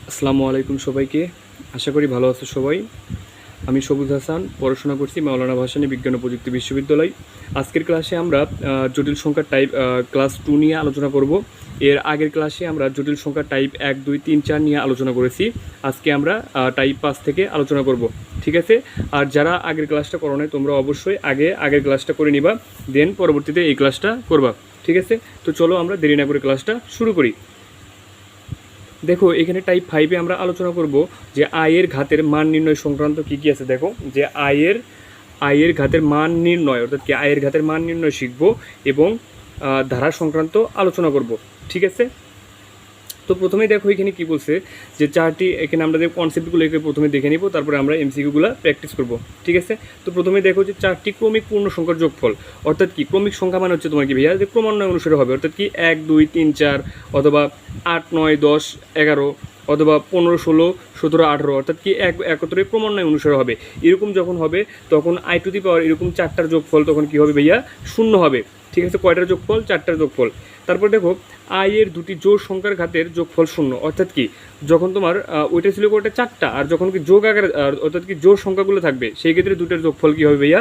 আসসালামু আলাইকুম সবাইকে। আশা করি ভালো আছো সবাই। আমি সবুজ হাসান, পড়াশোনা করছি মাওলানা ভাসানী বিজ্ঞান ও প্রযুক্তি বিশ্ববিদ্যালয়। আজকের ক্লাসে আমরা জটিল সংখ্যার টাইপ ক্লাস 2 নিয়ে আলোচনা করব। এর আগের ক্লাসে আমরা জটিল সংখ্যার টাইপ 1, 2, 3, 4 নিয়ে আলোচনা করেছি। আজকে আমরা টাইপ 5 থেকে আলোচনা করব, ঠিক আছে? আর যারা আগের ক্লাসটা করো নাই তোমরা অবশ্যই আগের ক্লাসটা করে নিবা, দেন পরবর্তীতে এই ক্লাসটা করবা, ঠিক আছে? তো চলো আমরা দেরি না করে ক্লাসটা শুরু করি। দেখো এখানে টাইপ 5-এ আমরা আলোচনা করব যে আয়ের ঘাতের মান নির্ণয় সংক্রান্ত কী কী আছে। দেখো যে আয়ের ঘাতের মান নির্ণয়, অর্থাৎ কি আয়ের ঘাতের মান নির্ণয় শিখব এবং ধারা সংক্রান্ত আলোচনা করব, ঠিক আছে? তো প্রথমেই দেখো এখানে কি বলছে যে চারটি, এখানে আমরা যে কনসেপ্টগুলো এখানে প্রথমে দেখে নিব, তারপরে আমরা এমসিকিউগুলো প্র্যাকটিস করব, ঠিক আছে? তো প্রথমে দেখো যে চারটি ক্রমিক পূর্ণ সংখ্যার যোগফল, অর্থাৎ কি ক্রমিক সংখ্যা মানে হচ্ছে তোমার কি ভাইয়া, যে ক্রমান্বয় অনুসারে হবে, অর্থাৎ কি 1, 2, 3, 4 অথবা 8, 9, 10, 11 অথবা 15, 16, 17, 18, অর্থাৎ কি একত্রে ক্রমান্বয় অনুসারে হবে। এরকম যখন হবে তখন আই টু দি পাওয়ার এরকম চারটার যোগফল তখন কি হবে ভাইয়া, শূন্য হবে, ঠিক আছে? কয়টার যোগফল? চারটার যোগফল। তারপর দেখো আয়ের দুটি জোড় সংখ্যার ঘাতের যোগফল শূন্য, অর্থাৎ কি যখন তোমার ওইটা ছিল ওটা চারটা, আর যখন কি যোগ আকারে অর্থাৎ কি জোড় সংখ্যাগুলো থাকবে সেই ক্ষেত্রে দুটার যোগফল কী হবে ভাইয়া,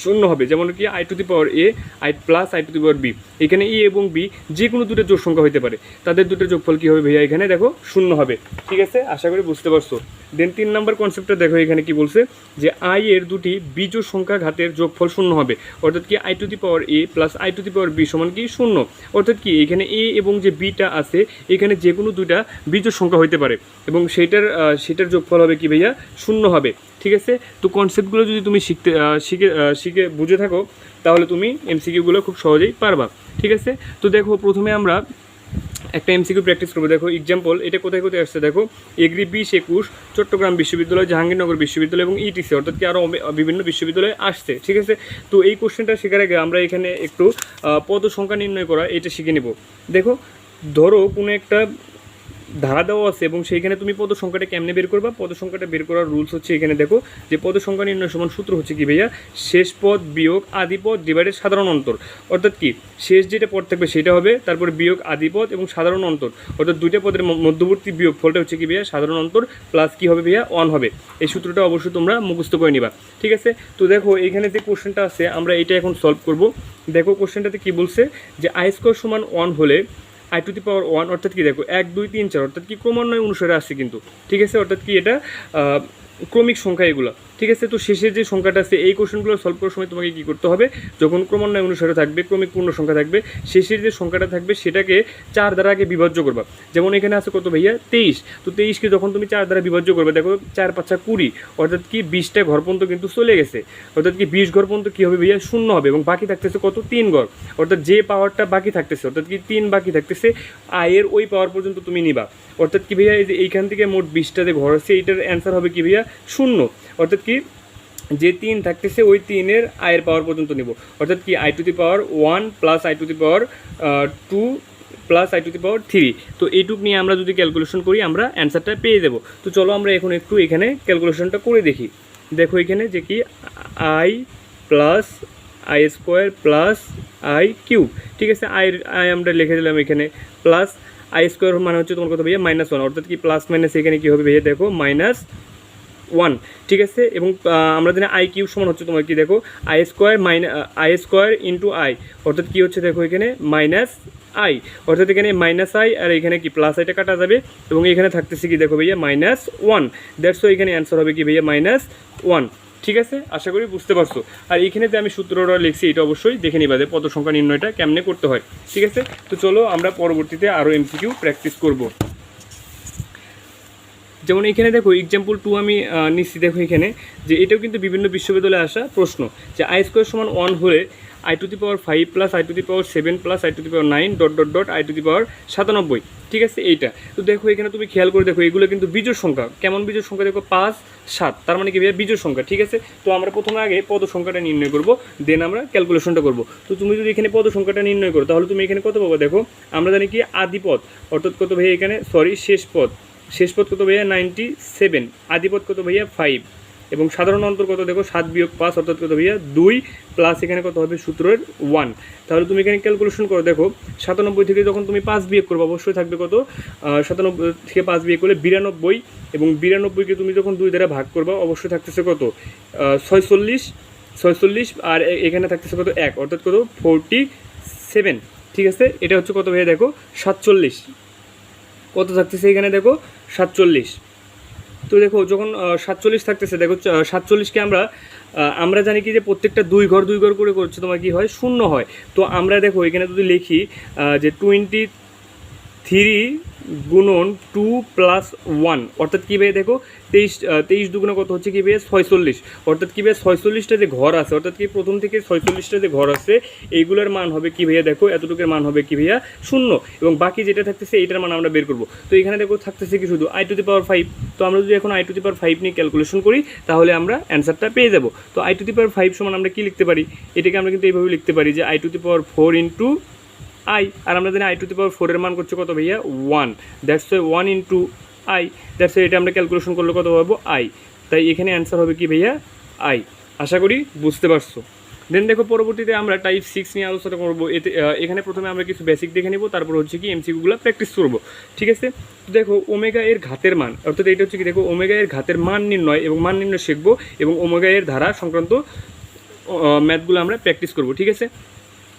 শূন্য হবে। যেমন কি i to the power a i plus i to the power b, এখানে এ এবং বি যে কোনো দুটো জোড় সংখ্যা হতে পারে, তাদের দুটোর যোগফল কী হবে ভাইয়া, এখানে দেখো শূন্য হবে, ঠিক আছে? আশা করি বুঝতে পারছো। দেন 3 নম্বর কনসেপ্টটা দেখো এখানে কি বলছে যে আই এর দুটি বিজোড় সংখ্যা ঘাতের যোগফল শূন্য হবে, অর্থাৎ কি i to the power a plus i to the power b সমান কি শূন্য, অর্থাৎ কি এখানে এ এবং যে বিটা আছে এখানে যে কোনো দুইটা বিজোড় সংখ্যা হতে পারে এবং সেটার যোগফল হবে কি ভাইয়া, শূন্য হবে, ঠিক আছে? তো কনসেপ্টগুলো যদি তুমি শিখে বুঝে থাকো তাহলে তুমি এমসিকিউগুলো খুব সহজেই পারবা, ঠিক আছে? তো দেখো প্রথমে আমরা একটা এমসিকিউ প্র্যাকটিস করবো। দেখো এক্সাম্পল, এটা কোথায় কোথায় আসছে দেখো, এগ্রি 20, 21 চট্টগ্রাম বিশ্ববিদ্যালয়, জাহাঙ্গীরনগর বিশ্ববিদ্যালয় এবং ইটিসি, অর্থাৎ কি আরও বিভিন্ন বিশ্ববিদ্যালয়ে আসছে, ঠিক আছে? তো এই কোশ্চেনটা শেখার আগে আমরা এখানে একটু পদ সংখ্যা নির্ণয় করা এটা শিখে নেব। দেখো ধরো কোনো একটা ধারা দেওয়া আছে এবং সেইখানে তুমি পদ সংখ্যাটা কেমনে বের করবা, পদ সংখ্যাটা বের করার রুলস হচ্ছে এখানে দেখো যে পদ সংখ্যা নির্ণয় সমান সূত্র হচ্ছে কি ভাইয়া, শেষ পদ বিয়োগ আদি পদ ডিভাইডেড সাধারণ অন্তর, অর্থাৎ কি শেষ যেটা পদ থাকবে সেটা হবে, তারপর বিয়োগ আদি পদ এবং সাধারণ অন্তর, অর্থাৎ দুইটা পদের মধ্যবর্তী বিয়োগ ফলটা হচ্ছে কি ভাইয়া সাধারণ অন্তর প্লাস কি হবে ভাইয়া 1 হবে। এই সূত্রটা অবশ্যই তোমরা মুখস্থ করে নিবা, ঠিক আছে? তো দেখো এখানে যে কোশ্চেনটা আছে আমরা এটা এখন সলভ করব। দেখো কোশ্চেনটাতে কি বলছে যে আই স্কোয়ার সমান 1 হলে আই টু দি পাওয়ার 1, অর্থাৎ কি দেখো 1, 2, 3, 4 অর্থাৎ কি ক্রমান্বয় অনুসারে আসছে কিন্তু, ঠিক আছে? অর্থাৎ কি এটা ক্রমিক সংখ্যা এগুলো, ঠিক আছে? তো শেষের যে সংখ্যাটা আছে এই কোশ্চেনগুলো সলভ করার সময় তোমাকে কী করতে হবে, যখন ক্রমান্বয় অনুসারে থাকবে ক্রমিক পূর্ণ সংখ্যা থাকবে শেষের যে সংখ্যাটা থাকবে সেটাকে 4 দ্বারা আগে বিভাজ্য করবা। যেমন এখানে আছে কত ভাইয়া 23, তো 23কে যখন তুমি 4 দ্বারা বিভাজ্য করবে দেখো 4, 5, 20, অর্থাৎ কি 20টা ঘর পর্যন্ত কিন্তু চলে গেছে, অর্থাৎ কি 20 ঘর পর্যন্ত কী হবে ভাইয়া, শূন্য হবে এবং বাকি থাকতেছে কত, 3 ঘর, অর্থাৎ যে পাওয়ারটা বাকি থাকতেছে অর্থাৎ কি 3 বাকি থাকতেছে আয়ের ওই পাওয়ার পর্যন্ত তুমি নিবা, অর্থাৎ কি ভাইয়া এই যে এইখান থেকে মোট 20টা যে ঘর আছে এইটার অ্যান্সার হবে কি ভাইয়া শূন্য, অর্থাৎ কি যে 3 থাকতেছে ওই 3-এর আয়ের পাওয়ার পর্যন্ত নিব, অর্থাৎ কি i to the power 1 plus i to the power 2 plus i to the power 3। তো এইটুক নিয়ে আমরা যদি ক্যালকুলেশন করি আমরা অ্যান্সারটা পেয়ে দেবো। তো চলো আমরা এখন একটু এখানে ক্যালকুলেশনটা করে দেখি। দেখো এখানে যে কি I plus I square plus I cube, ঠিক আছে? আই আমরা লিখে দিলাম এখানে, প্লাস আই স্কোয়ার মানে হচ্ছে তোমার কথা ভাইয়া -1, অর্থাৎ কি প্লাস মাইনাস এখানে কী হবে ভাইয়া দেখো -1, ঠিক আছে? এবং আমরা জানি আই কিউব সমান হচ্ছে তোমার কি দেখো আই স্কোয়ার ইন্টু আই, অর্থাৎ কী হচ্ছে দেখো এখানে মাইনাস আই, অর্থাৎ এখানে মাইনাস আই আর এখানে কি প্লাস আইটা কাটা যাবে এবং এখানে থাকতেছে কি দেখো ভাইয়া -1, দ্যাটস ওয়াই এখানে অ্যান্সার হবে কি ভাইয়া -1, ঠিক আছে? আশা করি বুঝতে পারছো। আর এইখানে যে আমি সূত্রটা লিখছি এটা অবশ্যই দেখে নিবা যে পদ সংখ্যা নির্ণয়টা কেমনে করতে হয়, ঠিক আছে? তো চলো আমরা পরবর্তীতে আরও এমসিকিউ প্র্যাকটিস করব। যেমন এখানে দেখো এক্সাম্পল 2 আমি নিচ্ছি। দেখো এখানে যে এটাও কিন্তু বিভিন্ন বিশ্ববিদ্যালয়ে আসা প্রশ্ন, যে আই স্কোয়ার সমান 1 হলে i to the power 5 plus i to the power 7 plus i to the power 9 dot dot dot i to the power 97, ঠিক আছে? এইটা তো দেখো এখানে তুমি খেয়াল করে দেখো এগুলো কিন্তু বিজোড় সংখ্যা। কেমন বিজোড় সংখ্যা দেখো 5, 7, তার মানে কি ভাইয়া বিজোড় সংখ্যা, ঠিক আছে? তো আমরা প্রথমে আগে পদ সংখ্যাটা নির্ণয় করব, দেন আমরা ক্যালকুলেশনটা করব। তো তুমি যদি এখানে পদ সংখ্যাটা নির্ণয় করো তাহলে তুমি এখানে কত পাবো, দেখো আমরা জানি কি আদিপদ অর্থাৎ কত ভাইয়া এখানে শেষ পদ কত ভাইয়া 97, আদিপদ কত ভাইয়া 5, এবং সাধারণ অন্তর কত দেখো 7 বিয়োগ 5 অর্থাৎ কত ভাইয়া 2 প্লাস এখানে কত হবে সূত্রের 1। তাহলে তুমি এখানে ক্যালকুলেশন করো, দেখো 97 থেকে যখন তুমি 5 বিয়োগ করবে অবশ্যই থাকবে কত 97 থেকে 5 বিয়োগ করলে 92, এবং 92কে তুমি যখন 2 দ্বারা ভাগ করবা অবশ্যই থাকতেছে কত 46, আর এখানে থাকতেছে কত 1 অর্থাৎ কত 47। ঠিক আছে, এটা হচ্ছে কত ভাইয়া দেখো 47, কত থাকতেছে এখানে দেখো 47। তো দেখো যখন 47 থাকতেছে, দেখো 47কে আমরা জানি কি যে প্রত্যেকটা 2 ঘর করে করছে তোমার কি হয় শূন্য হয়। তো আমরা দেখো এখানে যদি লিখি যে 23 গুণন 2 প্লাস 1 অর্থাৎ কী ভাই দেখো 23 দুগুণে কত হচ্ছে কি ভাই 46, অর্থাৎ কী ভাই 46টা যে ঘর আছে, অর্থাৎ কি প্রথম থেকে 46টা যে ঘর আছে এইগুলোর মান হবে কি ভাইয়া দেখো এতটুকুর মান হবে কি ভাইয়া 0, এবং বাকি যেটা থাকতেছে এইটার মান আমরা বের করব। তো এখানে দেখো থাকতেছে কি শুধু i⁵। তো আমরা যদি এখন i⁵ নিয়ে ক্যালকুলেশন করি তাহলে আমরা অ্যান্সারটা পেয়ে যাব। তো i⁵ সমান আমরা কি লিখতে পারি, এটাকে আমরা কিন্তু এইভাবে লিখতে পারি যে i⁴ ইন্টু i, আর আমরা জানি i⁴ এর মান করছে কত ভাইয়া 1, দ্যাটস 1 ইন্টু i, দ্যাটস এটা আমরা ক্যালকুলেশন করলে কত পাবো i। তাই এখানে অ্যান্সার হবে কি ভাইয়া i। আশা করি বুঝতে পারছো। দেন দেখো পরবর্তীতে আমরা টাইপ 6 নিয়ে আলোচনা করবো। এখানে প্রথমে আমরা কিছু বেসিক দেখে নিব, তারপর হচ্ছে কি এমসিকিউগুলো প্র্যাকটিস করবো। ঠিক আছে, দেখো ওমেগা এর ঘাতের মান, অর্থাৎ এটা হচ্ছে কি দেখো ওমেগা এর ঘাতের মান নির্ণয় এবং মান নির্ণয় শিখবো, এবং ওমেগা এর ধারা সংক্রান্ত ম্যাথগুলো আমরা প্র্যাকটিস করবো। ঠিক আছে,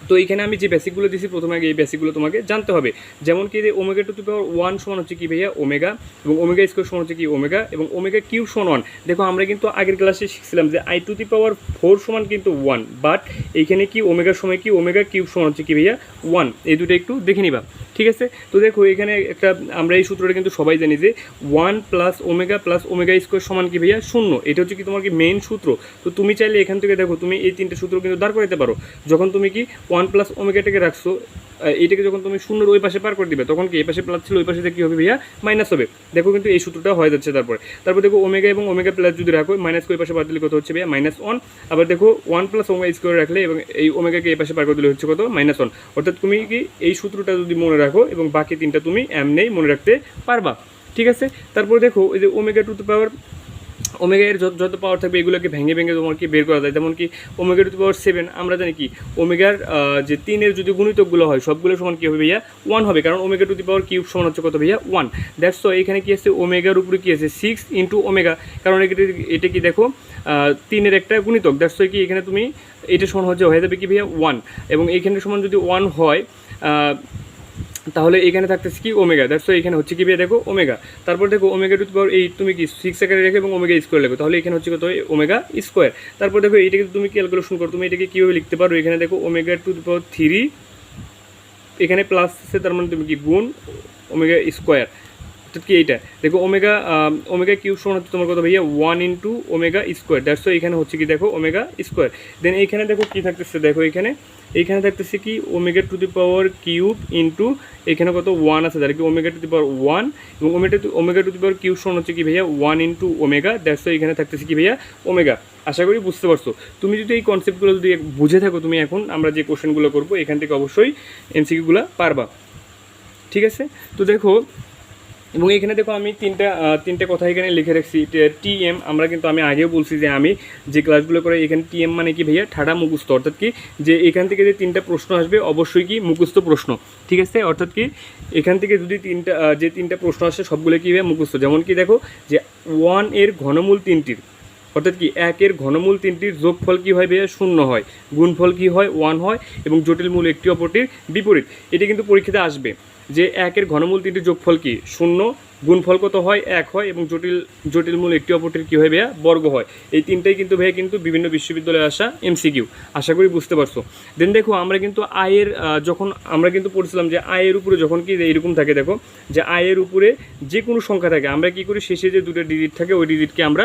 তো এইখানে আমি যে বেসিকগুলো দিয়েছি প্রথমে আগে এই বেসিকগুলো তোমাকে জানতে হবে। যেমন কি যে ওমেগা টু দি পাওয়ার 1 সমান হচ্ছে কি ভাইয়া ওমেগা, এবং ওমেগা স্কোয়ার সমান হচ্ছে কি ওমেগা, এবং ওমেগা কিউব সমান 1। দেখো আমরা কিন্তু আগের ক্লাসে শিখছিলাম যে i⁴ সমান কিন্তু 1, বাট এইখানে কি ওমেগার সময় কি ওমেগা কিউব সমান হচ্ছে কি ভাইয়া 1, এই দুটো একটু দেখে নিবা। ঠিক আছে, তো দেখো এখানে একটা আমরা এই সূত্রটা কিন্তু সবাই জানি যে 1 প্লাস ওমেগা স্কোয়ার সমান কি ভাইয়া 0, এটা হচ্ছে কি তোমার কি মেইন সূত্র। তো তুমি চাইলে এখান থেকে দেখো তুমি এই তিনটে সূত্র কিন্তু দাঁড় করাতে পারো। যখন তুমি কি 1 প্লাস ওমেগাটাকে রাখছো, এইটাকে যখন তুমি শূন্যর ওই পাশে পার করে দিবে তখন কি এই পাশে প্লাস ছিল ওই পাশে কী হবে ভাইয়া মাইনাস হবে। দেখো কিন্তু এই সূত্রটা হয়ে যাচ্ছে। তারপর দেখো ওমেগা এবং ওমেগা প্লাস যদি রাখো মাইনাসকে ওই পাশে পার দিলে কত হচ্ছে ভাইয়া -1। আবার দেখো 1 প্লাস ওমেগা স্কোয়ার রাখলে এবং এই ওমেগাকে এই পাশে পার করে দিলে হচ্ছে কত -1। অর্থাৎ তুমি কি এই সূত্রটা যদি মনে রাখো এবং বাকি তিনটা তুমি এমনিই মনে রাখতে পারবা। ঠিক আছে, তারপর দেখো এই যে omega to the power omega এর যত পাওয়ার থাকবে এগুলোকে ভেঙে তোমার কি বের করা যায়। যেমন কি ওমেগা টু দি পাওয়ার 7 আমরা জানি কি ওমেগার যে 3 যদি গুণিতকগুলো হয় সবগুলো সমান কি হবে ভাইয়া 1 হবে, কারণ omega to the power cube সমান হচ্ছে কত ভাইয়া 1। দ্যাটস তো এখানে কি আছে ওমেগার উপরে কি আছে 6 ইন্টু ওমেগা, কারণ এটা কি দেখো 3 একটা গুণিতক। দ্যাটস তো কি এখানে তুমি এটা সমান হয়ে যাবে কি ভাইয়া 1, এবং এইখানে সমান যদি 1 হয় তাহলে এখানে থাকতেছে কি ওমেগা। দ্যাটস তো এখানে হচ্ছে কি ভাইয়া দেখো ওমেগা। তারপর দেখো ওমেগা টু দি পাওয়ার এই তুমি কি 6 আকারে রেখে এবং ওমেগা স্কোয়ার লেখো, তাহলে এখানে হচ্ছে কত ওমেগা স্কোয়ার। তারপর দেখো এইটাকে তুমি ক্যালকুলেশন করো, তুমি এটাকে কীভাবে লিখতে পারো, এখানে দেখো ওমেগা টু দি পাওয়ার 3 এখানে প্লাস আছে, তার মানে তুমি কি গুণ ওমেগা স্কোয়ার, অর্থাৎ কি এইটা দেখো ওমেগা কিউব সমান হচ্ছে তোমার কত ভাইয়া 1 ইন্টু ওমেগা স্কোয়ার। দ্যাটস তো এখানে হচ্ছে কি দেখো ওমেগা স্কোয়ার। দেন এইখানে দেখো কি থাকতেছে, দেখো এইখানে থাকতেছে কি omega to the power cube into এখানে কত 1 আছে, যার কি ওমেগা টু দি পাওয়ার 1, এবং omega to the power cube সমান হচ্ছে কি ভাইয়া 1 ইন্টু ওমেগা। দ্যাটস তো এখানে থাকতেছে কি ভাইয়া ওমেগা। আশা করি বুঝতে পারছো। তুমি যদি এই কনসেপ্টগুলো যদি বুঝে থাকো, তুমি এখন আমরা যে কোশ্চেনগুলো করবো এখান থেকে অবশ্যই এমসিকিউগুলো পারবা। ঠিক আছে, তো দেখো এবং এখানে দেখো আমি তিনটে কথা এখানে লিখে রাখছি। টিএম আমরা কিন্তু আমি আগেও বলছি যে আমি যে ক্লাসগুলো করে এখানে টিএম মানে কি ভাইয়া ঠাডা মুখস্থ, অর্থাৎ কি যে এখান থেকে যে 3টা প্রশ্ন আসবে অবশ্যই কি মুখস্থ প্রশ্ন। ঠিক আছে, অর্থাৎ কি এখান থেকে যদি 3টা প্রশ্ন আসে সবগুলো কি ভাইয়া মুখস্থ। যেমন কি দেখো যে 1 এর ঘনমূল 3টির, অর্থাৎ কি 1 এর ঘনমূল 3টির যোগফল কী হয় ভাইয়া 0 হয়, গুণফল কি হয় 1 হয়, এবং জটিল মূল একটি অপরটির বিপরীত। এটা কিন্তু পরীক্ষাতে আসবে যে 1 এর ঘনমূল 3টির যোগফল কি 0, গুণফল কত হয় 1 হয়, এবং জটিল মূল একটি অপরটির কী হয় ভাইয়া বর্গ হয়। এই তিনটাই কিন্তু ভাইয়া কিন্তু বিভিন্ন বিশ্ববিদ্যালয়ে আসা এমসিকিউ। আশা করি বুঝতে পারছো। দেন দেখো আমরা কিন্তু আয়ের যখন আমরা কিন্তু পড়ছিলাম যে আয়ের উপরে যখন কি এরকম থাকে, দেখো যে আয়ের উপরে যে কোনো সংখ্যা থাকে আমরা কি করি শেষে যে 2টা ডিজিট থাকে ওই ডিজিটকে আমরা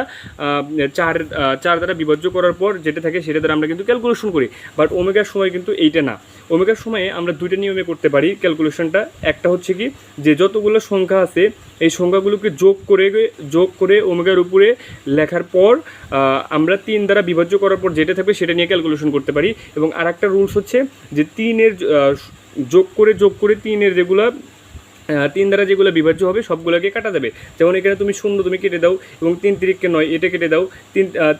4 দ্বারা বিভাজ্য করার পর যেটা থাকে সেটা দ্বারা আমরা কিন্তু ক্যালকুলেশন করি। বাট ওমেগার সময় কিন্তু এইটা না। ওমেগার সময়ে আমরা 2টা নিয়মে করতে পারি ক্যালকুলেশনটা। একটা হচ্ছে কি যে যতগুলো সংখ্যা আছে এই সংখ্যাগুলোকে যোগ করে ওমেগার উপরে লেখার পর আমরা 3 দ্বারা বিভাজ্য করার পর যেটা থাকবে সেটা নিয়ে ক্যালকুলেশন করতে পারি। এবং আরেকটা রুলস হচ্ছে যে 3 এর যোগ করে 3 এর যেগুলো তিন দ্বারা যেগুলো বিভাজ্য হবে সবগুলোকে কাটা যাবে। যেমন এখানে তুমি শূন্য তুমি কেটে দাও এবং 3 তিরিককে 9 এটা কেটে দাও,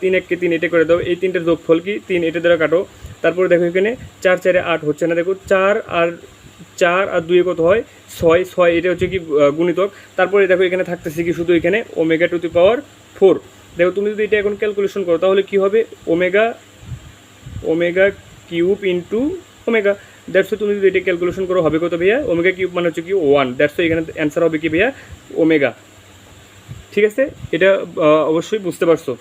3 এককে 3 এটা করে দাও, এই তিনটার যোগফল কি 3, এটা দ্বারা কাটো। তারপরে দেখো এখানে 4 4 8 হচ্ছে না, দেখো 4 আর 2 কত হয় 6, 6 এটা হচ্ছে কি গুণিতক। তারপরে দেখো এখানে থাকতেছে কি শুধু এখানে ওমেগা টু দি পাওয়ার 4। দেখো তুমি যদি এটা এখন ক্যালকুলেশন করো তাহলে কি হবে omega cube into omega. That's তুমি যদি এটা ক্যালকুলেশন করো হবে কত ভাইয়া, ওমেগা কিউব মানে হচ্ছে কি 1। দ্যাটস এখানে অ্যান্সার হবে কি ভাইয়া ওমেগা। ঠিক আছে, এটা অবশ্যই বুঝতে পারছো।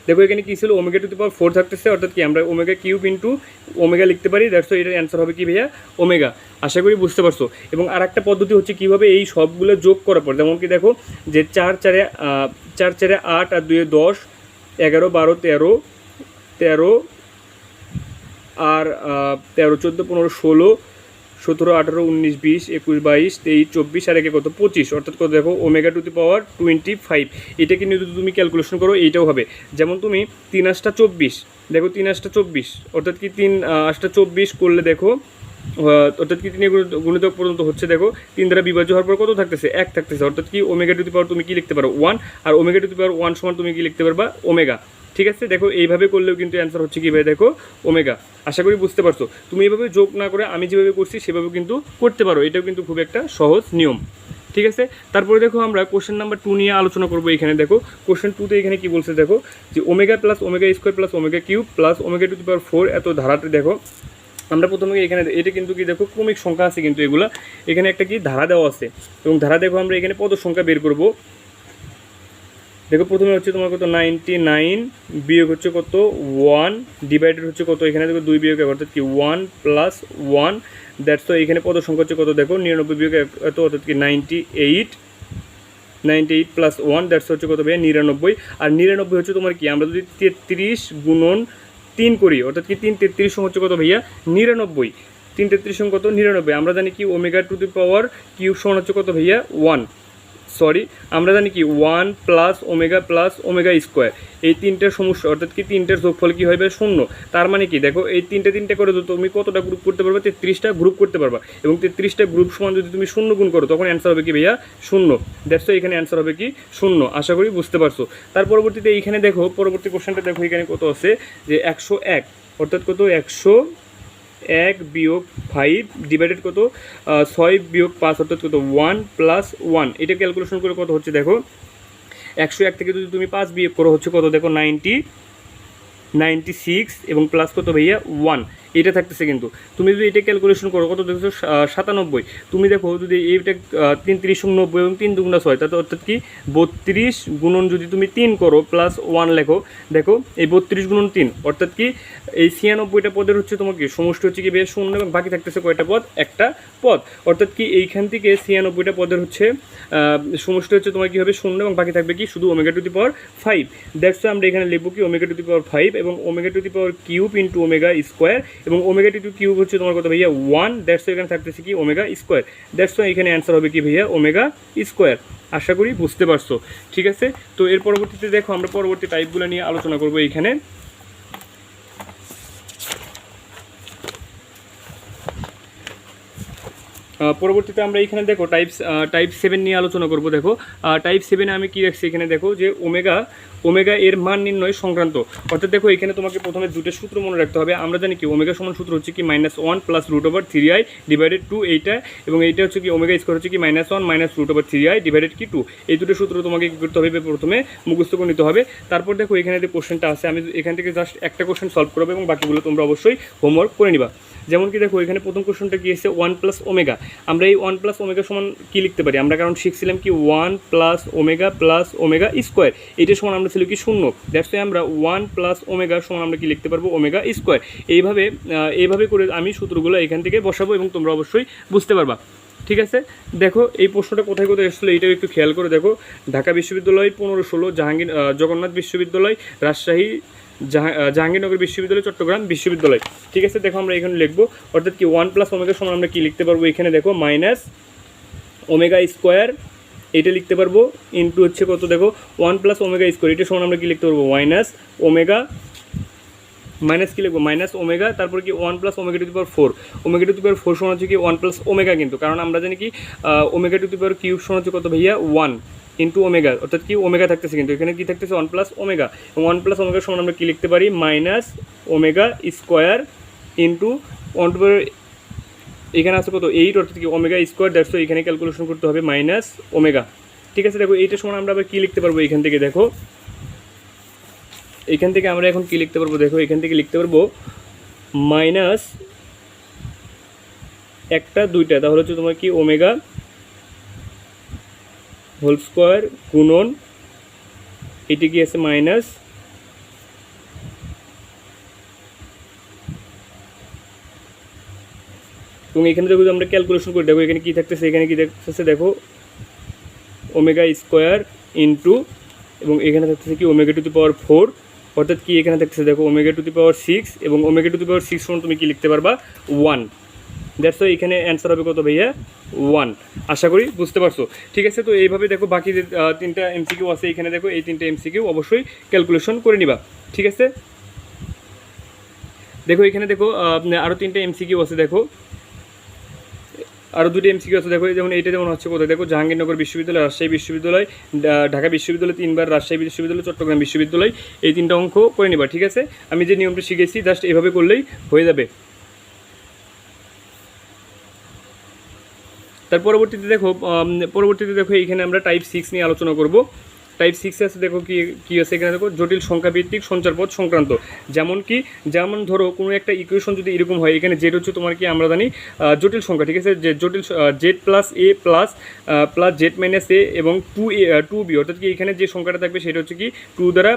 দেখো এখানে কী ছিল ওমেগা টু দি পাওয়ার 4 থাকতেছে, অর্থাৎ কি আমরা ওমেগা কিউব ইন্টু ওমেগা লিখতে পারি। দ্যাটস এটার অ্যান্সার হবে কি ভাইয়া ওমেগা। আশা করি বুঝতে পারছো। এবং আর একটা পদ্ধতি হচ্ছে কীভাবে এই সবগুলো যোগ করার পর, যেমন কি দেখো যে 4 4 8 আর 2 10, 11 12 13 13 আর 13 14 15 16 17 18 19 20 21 22 23 24 আর 1 কত 25, অর্থাৎ কত দেখো ওমেগা টু দি পাওয়ার 25। এটা কিন্তু যদি তুমি ক্যালকুলেশন করো এইটাও হবে। যেমন তুমি 3 8 24, দেখো 3 8 24 অর্থাৎ কি 3 8 24 করলে দেখো অর্থাৎ কি 3 গুণিতক পর্যন্ত হচ্ছে, দেখো 3 দ্বারা বিভাজ্য হওয়ার পর কত থাকতেছে 1 থাকতেছে, অর্থাৎ কি ওমেগা টু দি পাওয়ার তুমি কি লিখতে পারো 1, আর ওমেগা টু দি পাওয়ার 1 সমান তুমি কি লিখতে পারবা ওমেগা। ঠিক আছে, দেখো এইভাবে করলেও কিন্তু অ্যান্সার হচ্ছে কি ভাই দেখো ওমেগা। আশা করি বুঝতে পারছো। তুমি এইভাবে যোগ না করে আমি যেভাবে করছি সেভাবে কিন্তু করতে পারো, এটাও কিন্তু খুব একটা সহজ নিয়ম। ঠিক আছে, তারপরে দেখো আমরা কোশ্চেন নাম্বার 2 নিয়ে আলোচনা করবো। এখানে দেখো কোশ্চেন 2তে এখানে কি বলছে দেখো যে omega plus omega square plus omega cube plus omega to the power 4 এত ধারাতে দেখো আমরা প্রথমে এখানে এটা কিন্তু কি দেখো ক্রমিক সংখ্যা আছে, কিন্তু এগুলা এখানে একটা কি ধারা দেওয়া আছে এবং ধারা দেখো আমরা এখানে পদ সংখ্যা বের করব। দেখো প্রথমে হচ্ছে তোমার কত 99 বিয়োগ হচ্ছে কত 1 ডিভাইডেড হচ্ছে কত এখানে দেখো 2 বিয়োগ 1 অর্থাৎ কি 1 প্লাস 1। দ্যাটস তো এখানে পদ সংখ্যা হচ্ছে কত দেখো 99 বিয়োগ 1 অর্থাৎ কি 98 প্লাস 1 দ্যাটস হচ্ছে কত ভাই 99। আর 99 হচ্ছে তোমার কি আমরা যদি 33 গুণন 3 করি অর্থাৎ কি 3 33 হচ্ছে কত ভাইয়া 99। 3 33 কত 99। আমরা জানি কি omega to the power cube সমান হচ্ছে কত ভাইয়া 1, সরি আমরা জানি কি 1 প্লাস ওমেগা স্কোয়ার। এই তিনটার সমস্যা অর্থাৎ কি তিনটার যোগফল কী হবে 0। তার মানে কি দেখো এই তিনটে করে তুমি কতটা গ্রুপ করতে পারবা 33টা গ্রুপ করতে পারবা, এবং 33টা গ্রুপ সমান যদি তুমি 0 গুণ করো তখন অ্যান্সার হবে কি ভাইয়া 0। দ্যাটস এখানে অ্যান্সার হবে কি 0। আশা করি বুঝতে পারছো। তার পরবর্তীতে এইখানে দেখো পরবর্তী কোশ্চেনটা দেখো এখানে কত আছে যে 101 অর্থাৎ কত 101 বিয়োগ 5 ডিভাইডেড কত 6 বিয়োগ 5 অর্থাৎ কত 1 প্লাস 1। এটা ক্যালকুলেশন করে কত হচ্ছে দেখো 101 থেকে যদি তুমি 5 বিয়োগ করো হচ্ছে কত দেখো 96 এবং প্লাস কত ভাইয়া 1 এটা থাকতেছে। কিন্তু তুমি যদি এটা ক্যালকুলেশন করো কত দেখছো 97। তুমি দেখো যদি এইটা 3 3 90 এবং 3 2 6 তাতে অর্থাৎ কি 32 গুণন যদি তুমি 3 করো প্লাস 1 লেখো, দেখো এই 32 গুণন 3 অর্থাৎ কি এই 96টা পদের হচ্ছে তোমাকে সমষ্টি হচ্ছে কি ভাইয়া 0 এবং বাকি থাকতেছে কয়টা পদ একটা পদ, অর্থাৎ কি এইখান থেকে 96টা পদের হচ্ছে সমষ্টি হচ্ছে তোমার কি হবে 0 এবং বাকি থাকবে কি শুধু omega to the power 5। That's আমরা এখানে লিখবো কি ওমেগা টু দি পাওয়ার 5 এবং omega to the power cube into omega square, এবং ওমেগা টু দি কিউব হচ্ছে তোমার কত ভাইয়া 1। দ্যাটস এখানে থাকতেছে কি ওমেগা স্কোয়ার। দ্যাটস এখানে অ্যান্সার হবে কি ভাইয়া ওমেগা স্কোয়ার। আশা করি বুঝতে পারছো। ঠিক আছে, তো এর পরবর্তীতে দেখো আমরা পরবর্তী টাইপগুলো নিয়ে আলোচনা করবো এইখানে। পরবর্তীতে আমরা এখানে দেখো টাইপ 7 নিয়ে আলোচনা করব। দেখো টাইপ 7-এ আমি কী রাখছি এখানে দেখো যে ওমেগা এর মান নির্ণয় সংক্রান্ত, অর্থাৎ দেখো এখানে তোমাকে প্রথমে দুটো সূত্র মনে রাখতে হবে। আমরা জানি কি ওমেগা সমান সূত্র হচ্ছে কি -1 প্লাস √3i ডিভাইডেড 2 এইটা, এবং এইটা হচ্ছে কি ওমেগা স্কোয়ার হচ্ছে কি -1 মাইনাস √3i ডিভাইডেড কি 2। এই দুটো সূত্র তোমাকে কী করতে হবে প্রথমে মুখস্থ করে নিতে হবে। তারপর দেখো এখানে যে কোশ্চেনটা আছে আমি এখান থেকে জাস্ট একটা কোশ্চেন সলভ করবো এবং বাকিগুলো তোমরা অবশ্যই হোমওয়ার্ক করে নিবা। যেমন কি দেখো এখানে প্রথম কোশ্চেনটা কি এসেছে 1 প্লাস ওমেগা। আমরা এই 1 প্লাস ওমেগা সমান কি লিখতে পারি, আমরা কারণ শিখছিলাম কি 1 প্লাস ওমেগা স্কোয়ার, এইটা সমান আমরা ছিল কি 0। দ্যাটস আমরা 1 প্লাস ওমেগা সমান আমরা কি লিখতে পারবো ওমেগা স্কোয়ার। এইভাবে করে আমি সূত্রগুলো এখান থেকে বসাবো এবং তোমরা অবশ্যই বুঝতে পারবা। ঠিক আছে, দেখো এই প্রশ্নটা কোথায় এসেছিলো এইটাও একটু খেয়াল করে দেখো। ঢাকা বিশ্ববিদ্যালয় 15-16, জগন্নাথ বিশ্ববিদ্যালয় রাজশাহী, জাহাঙ্গীরনগর বিশ্ববিদ্যালয়, চট্টগ্রাম বিশ্ববিদ্যালয়। ঠিক আছে, দেখো আমরা এখানে লিখবো অর্থাৎ কি 1 প্লাস ওমেগা সমান আমরা কি লিখতে পারবো এখানে দেখো মাইনাস ওমেগা স্কোয়ার এটা লিখতে পারবো ইন্টু হচ্ছে কত দেখো 1 প্লাস ওমেগা স্কোয়ার এটা সমান আমরা কি লিখতে পারবো মাইনাস ওমেগা মাইনাস কী লিখবো মাইনাস ওমেগা, তারপর কি 1 plus omega to the power 4, omega to the power 4 সমান হচ্ছে কি 1 প্লাস ওমেগা, কিন্তু কারণ আমরা জানি কি omega to the power cube সমান হচ্ছে কত ভাইয়া 1 ইন্টু ওমেগা, অর্থাৎ কি ওমেগা থাকতেছে, কিন্তু এখানে কি থাকতেছে 1 প্লাস ওমেগা, এবং 1 প্লাস ওমেগা সমান আমরা কী লিখতে পারি minus omega square into 1 to power এখানে আছে কত 8, অর্থাৎ কি ওমেগা স্কোয়ার, দ্যাটস এখানে ক্যালকুলেশন করতে হবে মাইনাস ওমেগা। ঠিক আছে, দেখো এইটা সমান আমরা আবার কী লিখতে পারবো এখান থেকে, দেখো এখান থেকে আমরা এখন কী লিখতে পারবো, দেখো এখান থেকে লিখতে পারবো মাইনাস একটা দুইটা, তাহলে হচ্ছে তোমার কি ওমেগা হোল স্কোয়ার গুণন এটি কি আছে মাইনাস এবং এখানে দেখো আমরা ক্যালকুলেশন করি, দেখো এখানে কী থাকতেছে, এখানে কী থাকতেছে দেখো ওমেগা স্কোয়ার ইন্টু এবং এখানে থাকতেছে কি ওমেগা টু দি পাওয়ার 4, অর্থাৎ কি এখানে থাকতেছে দেখো ওমেগা টু দি পাওয়ার 6, এবং ওমেগা টু দি পাওয়ার 6 সমান তুমি কি লিখতে পারবা 1, দ্যাটস ওয়াই এখানে অ্যান্সার হবে কত ভাইয়া 1। আশা করি বুঝতে পারছো। ঠিক আছে, তো এইভাবে দেখো বাকি যে 3টা এমসিকিউ আছে এখানে দেখো এই 3টা এমসিকিউ অবশ্যই ক্যালকুলেশন করে নিবা। ঠিক আছে, দেখো এখানে দেখো আরও 3টা এমসিকিউ আছে, দেখো আরও 2টি এমসিকিউ আছে, দেখো যেমন এইটা যেমন হচ্ছে কোথায় দেখো জাহাঙ্গীরনগর বিশ্ববিদ্যালয়, রাজশাহী বিশ্ববিদ্যালয়, ঢাকা বিশ্ববিদ্যালয় 3বার, রাজশাহী বিশ্ববিদ্যালয়, চট্টগ্রাম বিশ্ববিদ্যালয়, এই 3টা অঙ্ক করে নিবা। ঠিক আছে, আমি যে নিয়মটা শিখেছি জাস্ট এভাবে করলেই হয়ে যাবে। তার পরবর্তীতে দেখো এইখানে আমরা টাইপ 6 নিয়ে আলোচনা করব। টাইপ 6 আছে, দেখো কি আছে এখানে দেখো জটিল সংখ্যা ভিত্তিক সঞ্চারপথ সংক্রান্ত, যেমন ধরো কোনো একটা ইকুয়েশন যদি এরকম হয়, এখানে জেড হচ্ছে তোমার কি আমরা জানি জটিল সংখ্যা। ঠিক আছে, যে জটিল জেড প্লাস এ প্লাস জেড মাইনাস এ এবং 2b, অর্থাৎ কি এখানে যে সংখ্যাটা থাকবে সেটা হচ্ছে কি 2 দ্বারা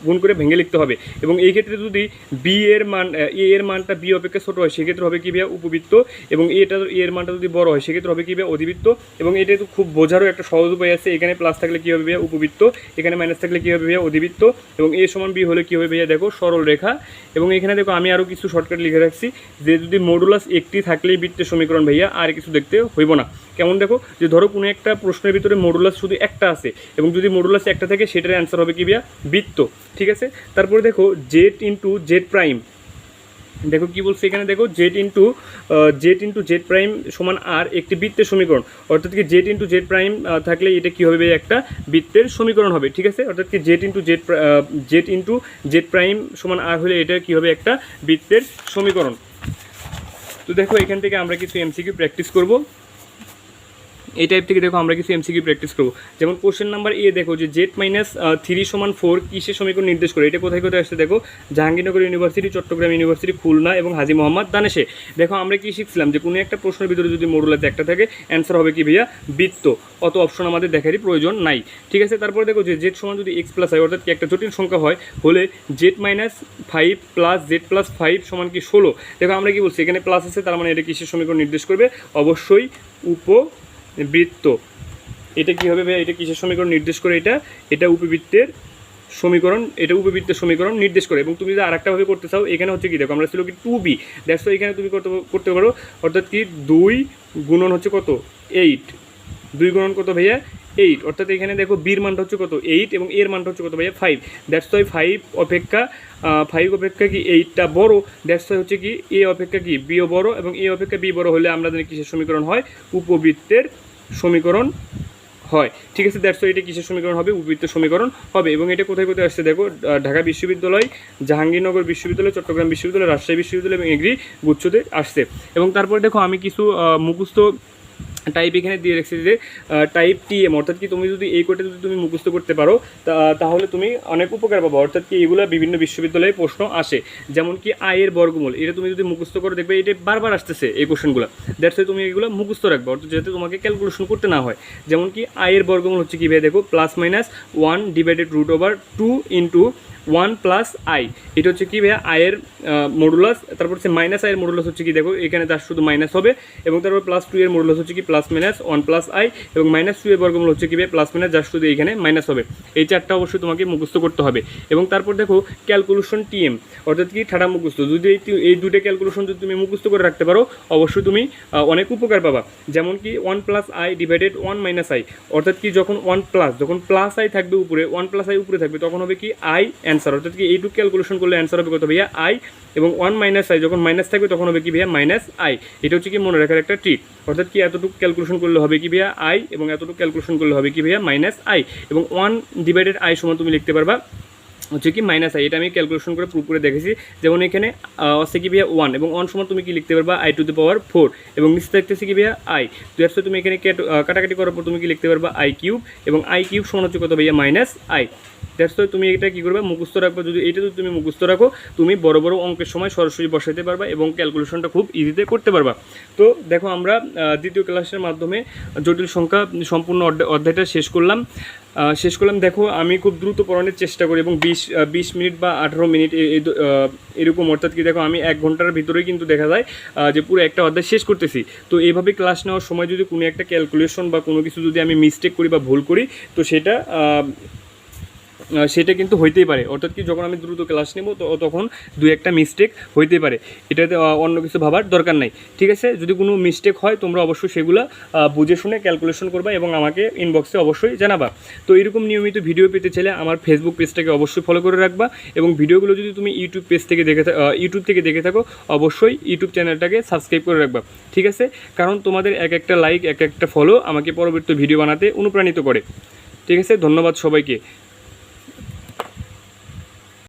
গুণ করে ভেঙে লিখতে হবে, এবং এই ক্ষেত্রে যদি বি এর মান এ এর মানটা বি অপেক্ষা ছোটো হয় সেক্ষেত্রে হবে কি ভাইয়া উপবৃত্ত, এবং এর মানটা যদি বড় হয় সেক্ষেত্রে হবে কি ভাইয়া অধিবৃত্ত। এবং এটা তো খুব বোঝারও একটা সহজ উপায় আছে, এখানে প্লাস থাকলে কী হবে ভাইয়া উপবৃত্ত, এখানে মাইনাস থাকলে কী হবে ভাইয়া অধিবৃত্ত, এবং এ সমান বি হলে কী হবে ভাইয়া দেখো সরল রেখা। এবং এখানে দেখো আমি আরও কিছু শর্টকাট লিখে রাখছি, যে যদি মডুলাস একটি থাকলেই বৃত্তের সমীকরণ ভাইয়া, আর কিছু দেখতে হইব না। কেমন দেখো, যে ধরো কোনো একটা প্রশ্নের ভিতরে মডুলাস শুধু একটা আছে, এবং যদি মডুলাস একটা থাকে সেটার অ্যান্সার হবে কি ভাইয়া বৃত্ত। ঠিক আছে, তারপরে দেখো জেড ইন্টু জেড প্রাইম, দেখো কি বলছে এখানে, দেখো জেড ইন্টু জেড প্রাইম সমান আর একটি বৃত্তের সমীকরণ, অর্থাৎ কি জেড ইন্টু জেড প্রাইম থাকলে এটা কী হবে একটা বৃত্তের সমীকরণ হবে। ঠিক আছে, অর্থাৎ কি জেড ইন্টু জেড প্রাইম সমান আর হলে এটা কী হবে একটা বৃত্তের সমীকরণ। তো দেখো এখান থেকে আমরা কিছু এমসিকিউ প্র্যাকটিস করব। এই টাইপ থেকে দেখো আমরা কিছু এমসিকিউ প্র্যাকটিস করবো। যেমন কোশ্চেন নাম্বার এ, দেখো যে জেড মাইনাস 3 সমান 4 কিসের সমীকরণ নির্দেশ করে, এটা কোথায় আসছে দেখো জাহাঙ্গীরনগর ইউনিভার্সিটি, চট্টগ্রাম ইউনিভার্সিটি, খুলনা এবং হাজী মোহাম্মদ দানেশে। দেখো আমরা কি শিখছিলাম যে কোনো একটা প্রশ্নের ভিতরে যদি মডুলাস একটা থাকে অ্যান্সার হবে কি ভাইয়া বৃত্ত, অত অপশন আমাদের দেখারই প্রয়োজন নাই। ঠিক আছে, তারপরে দেখো যে জেড সমান যদি এক্স প্লাস হয়, অর্থাৎ কি একটা জটিল সংখ্যা হয় হলে Z minus 5 plus Z plus 5 সমান কি 16। দেখো আমরা কি বলছি এখানে প্লাস আছে, তার মানে এটা কিসের সমীকরণ নির্দেশ করবে, অবশ্যই উপবৃত্ত। এটা কি হবে ভাই, এটা কিসের সমীকরণ নির্দেশ করে, এটা উপবৃত্তের সমীকরণ, এটা উপবৃত্তের সমীকরণ নির্দেশ করে। এবং তুমি যদি আরেকটাভাবে করতে চাও, এখানে হচ্ছে কি দেখো আমরা ছিল কি 2b, দ্যাটস ওয়াই এখানে তুমি করতে পারো, অর্থাৎ কি 2 গুণন হচ্ছে কত 8, 2 গুণন কত ভাইয়া 8, অর্থাৎ এখানে দেখো বির মানটা হচ্ছে কত 8 এবং এর মানটা হচ্ছে কত ভাইয়া 5, দ্যাটস ওয়াই 5 অপেক্ষা কি 8টা বড়, দ্যাটস ওয়াই হচ্ছে কি এ অপেক্ষা কি বিও বড়, এবং এ অপেক্ষা বি বড় হলে আমরা জানি কিসের সমীকরণ হয়, উপবৃত্তের সমীকরণ হয়। ঠিক আছে, দ্যাটস ওয়াই এটা কিসের সমীকরণ হবে, উপবৃত্তের সমীকরণ হবে। এবং এটা কোথায় আসছে দেখো ঢাকা বিশ্ববিদ্যালয়, জাহাঙ্গীরনগর বিশ্ববিদ্যালয়, চট্টগ্রাম বিশ্ববিদ্যালয়, রাজশাহী বিশ্ববিদ্যালয় এবং এগ্রি গুচ্ছতে আসছে। এবং তারপরে দেখো আমি কিছু মুখস্থ টাইপ এখানে দিয়ে রেখেছি, যে টাইপ টিএম, অর্থাৎ কি তুমি যদি এই কোডটা যদি তুমি মুখস্থ করতে পারো তাহলে তুমি অনেক উপকার পাবো, অর্থাৎ কি এগুলো বিভিন্ন বিশ্ববিদ্যালয়ে প্রশ্ন আসে। যেমন কি আয়ের বর্গমূল, এটা তুমি যদি মুখস্থ করে দেখবে এটা বারবার আসতেছে এই কোশ্চেনগুলো, দ্যাটস ওয়াই তুমি এগুলো মুখস্থ রাখবে, অর্থাৎ যাতে তোমাকে ক্যালকুলেশন করতে না হয়। যেমন কি আয়ের বর্গমূল হচ্ছে কি ভাই দেখো plus minus 1 divided √2 into 1 plus I, এটা হচ্ছে কি ভাইয়া আয়ের মডুলাস। তারপর হচ্ছে মাইনাস আয়ের মডুলাস হচ্ছে কি দেখো এখানে তার শুধু মাইনাস হবে, এবং তারপর প্লাস 2 এর মডুলাস হচ্ছে কি প্লাস মাইনাস 1 প্লাস আই, এবং মাইনাস 2 এর বর্গমূল হচ্ছে কি ভাইয়া প্লাস মাইনাস যার শুধু এখানে মাইনাস হবে। এই চারটা অবশ্যই তোমাকে মুখস্থ করতে হবে। এবং তারপর দেখো ক্যালকুলেশন টিএম, অর্থাৎ কি ঠাডা মুখস্থ, যদি এই দুটো ক্যালকুলেশন যদি তুমি মুখস্থ করে রাখতে পারো অবশ্যই তুমি অনেক উপকার পাবা। যেমন কি 1 plus I divided 1 minus I, অর্থাৎ কি যখন প্লাস আই থাকবে উপরে, 1 প্লাস আই উপরে থাকবে তখন হবে কি আই অ্যান্সার, অর্থাৎ কি এইটুকু ক্যালকুলেশন করলে অ্যান্সার হবে কত ভাইয়া আই, এবং 1 মাইনাস আই যখন মাইনাস থাকবে তখন হবে কি ভাইয়া মাইনাস আই। এটা হচ্ছে কি মনে রাখার একটা ট্রিক, অর্থাৎ কি এতটুকু ক্যালকুলেশন করলে হবে কি ভাইয়া আই, এবং এতটুকু ক্যালকুলেশন করলে হবে কি ভাইয়া মাইনাস আই, এবং 1 ডিভাইডেড আই সমান তুমি লিখতে পারবা হচ্ছে কি মাইনাস আই। এটা আমি ক্যালকুলেশন করে প্রুভ করে দেখেছি। যেমন এখানে হচ্ছে কি ভাইয়া 1, এবং 1 সমান তুমি কি লিখতে পারবা আই টু দ্য পাওয়ার 4, এবং নিচে থাকতেছে কি ভাইয়া আই। তো এর তুমি এখানে কাটাকাটি করার পর তুমি কি লিখতে পারবা আই কিউব, এবং আই কিউব সমান হচ্ছে কত ভাইয়া মাইনাস আই। দ্যাটস ওয়াই তুমি এটা কী করবে মুখস্থ রাখবা। যদি এটা যদি তুমি মুখস্থ রাখো তুমি বড় বড় অঙ্কের সময় সরাসরি বসাইতে পারবা এবং ক্যালকুলেশনটা খুব ইজিতে করতে পারবা। তো দেখো আমরা দ্বিতীয় ক্লাসের মাধ্যমে জটিল সংখ্যা সম্পূর্ণ অধ্যায়টা শেষ করলাম। দেখো আমি খুব দ্রুত পড়ানোর চেষ্টা করি, এবং 20 মিনিট বা 18 মিনিট এরকম, অর্থাৎ কি দেখো আমি 1 ঘন্টার ভিতরেই কিন্তু দেখা যায় যে পুরো একটা অধ্যায় শেষ করতেছি। তো এইভাবে ক্লাস নেওয়ার সময় যদি কোনো একটা ক্যালকুলেশন বা কোনো কিছু যদি আমি মিস্টেক করি বা ভুল করি, তো সেটা কিন্তু হইতেই পারে, অর্থাৎ কি যখন আমি দ্রুত ক্লাস নেব তো তখন 2-1টা মিস্টেক হইতে পারে, এটাতে অন্য কিছু ভাবার দরকার নাই। ঠিক আছে, যদি কোনো মিস্টেক হয় তোমরা অবশ্যই সেগুলো বুঝে শুনে ক্যালকুলেশন করবা এবং আমাকে ইনবক্সে অবশ্যই জানাবা। তো এরকম নিয়মিত ভিডিও পেতে চাইলে আমার ফেসবুক পেজটাকে অবশ্যই ফলো করে রাখবা, এবং ভিডিওগুলো যদি তুমি ইউটিউব থেকে দেখে থাকো অবশ্যই ইউটিউব চ্যানেলটাকে সাবস্ক্রাইব করে রাখবা। ঠিক আছে, কারণ তোমাদের এক একটা লাইক এক একটা ফলো আমাকে পরবর্তী ভিডিও বানাতে অনুপ্রাণিত করে। ঠিক আছে, ধন্যবাদ সবাইকে।